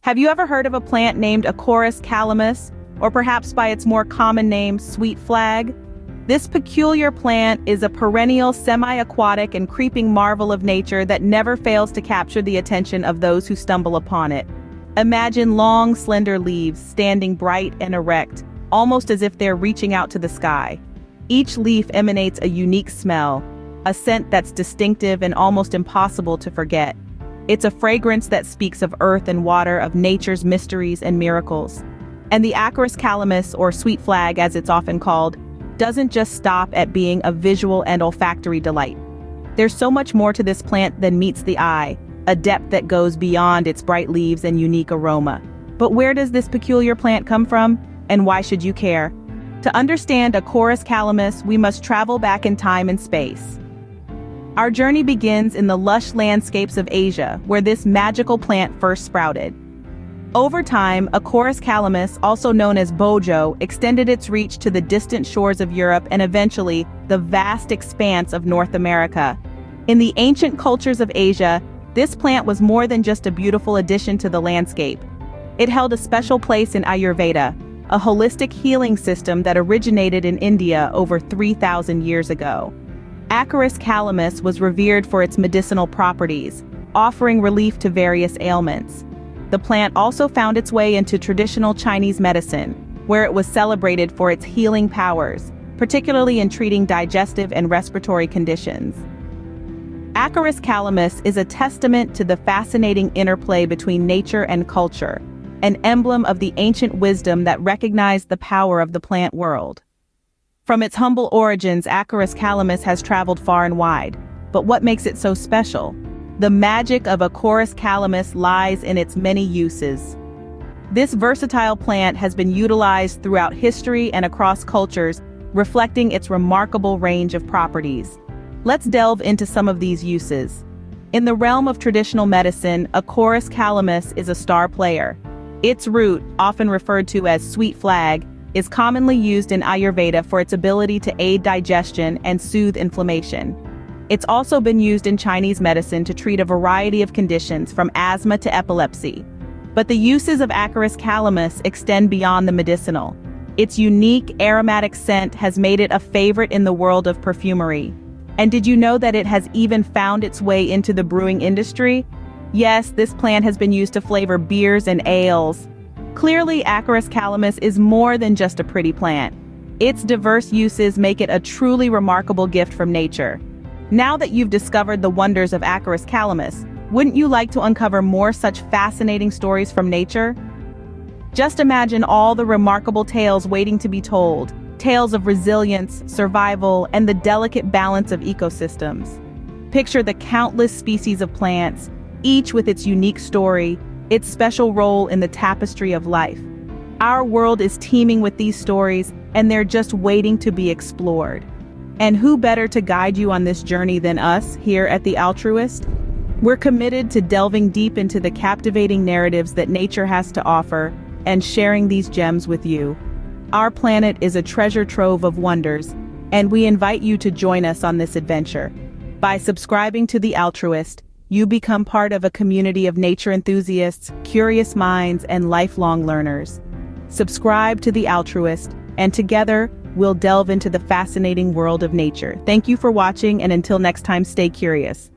Have you ever heard of a plant named Acorus Calamus, or perhaps by its more common name, sweet flag? This peculiar plant is a perennial semi-aquatic and creeping marvel of nature that never fails to capture the attention of those who stumble upon it. Imagine long, slender leaves standing bright and erect, almost as if they're reaching out to the sky. Each leaf emanates a unique smell, a scent that's distinctive and almost impossible to forget. It's a fragrance that speaks of earth and water, of nature's mysteries and miracles. And the Acorus Calamus, or sweet flag as it's often called, doesn't just stop at being a visual and olfactory delight. There's so much more to this plant than meets the eye, a depth that goes beyond its bright leaves and unique aroma. But where does this peculiar plant come from, and why should you care? To understand Acorus Calamus, we must travel back in time and space. Our journey begins in the lush landscapes of Asia, where this magical plant first sprouted. Over time, Acorus Calamus, also known as bojo, extended its reach to the distant shores of Europe and eventually the vast expanse of North America. In the ancient cultures of Asia, this plant was more than just a beautiful addition to the landscape. It held a special place in Ayurveda, a holistic healing system that originated in India over 3,000 years ago. Acorus Calamus was revered for its medicinal properties, offering relief to various ailments. The plant also found its way into traditional Chinese medicine, where it was celebrated for its healing powers, particularly in treating digestive and respiratory conditions. Acorus Calamus is a testament to the fascinating interplay between nature and culture, an emblem of the ancient wisdom that recognized the power of the plant world. From its humble origins, Acorus Calamus has traveled far and wide. But what makes it so special? The magic of Acorus Calamus lies in its many uses. This versatile plant has been utilized throughout history and across cultures, reflecting its remarkable range of properties. Let's delve into some of these uses. In the realm of traditional medicine, Acorus Calamus is a star player. Its root, often referred to as sweet flag, is commonly used in Ayurveda for its ability to aid digestion and soothe inflammation. It's also been used in Chinese medicine to treat a variety of conditions from asthma to epilepsy. But the uses of Acorus Calamus extend beyond the medicinal. Its unique aromatic scent has made it a favorite in the world of perfumery. And did you know that it has even found its way into the brewing industry? Yes, this plant has been used to flavor beers and ales. Clearly, Acorus Calamus is more than just a pretty plant. Its diverse uses make it a truly remarkable gift from nature. Now that you've discovered the wonders of Acorus Calamus, wouldn't you like to uncover more such fascinating stories from nature? Just imagine all the remarkable tales waiting to be told, tales of resilience, survival, and the delicate balance of ecosystems. Picture the countless species of plants, each with its unique story, its special role in the tapestry of life. Our world is teeming with these stories, and they're just waiting to be explored. And who better to guide you on this journey than us here at The Altruist? We're committed to delving deep into the captivating narratives that nature has to offer and sharing these gems with you. Our planet is a treasure trove of wonders, and we invite you to join us on this adventure. By subscribing to The Altruist, you become part of a community of nature enthusiasts, curious minds, and lifelong learners. Subscribe to The Altruist, and together, we'll delve into the fascinating world of nature. Thank you for watching, and until next time, stay curious.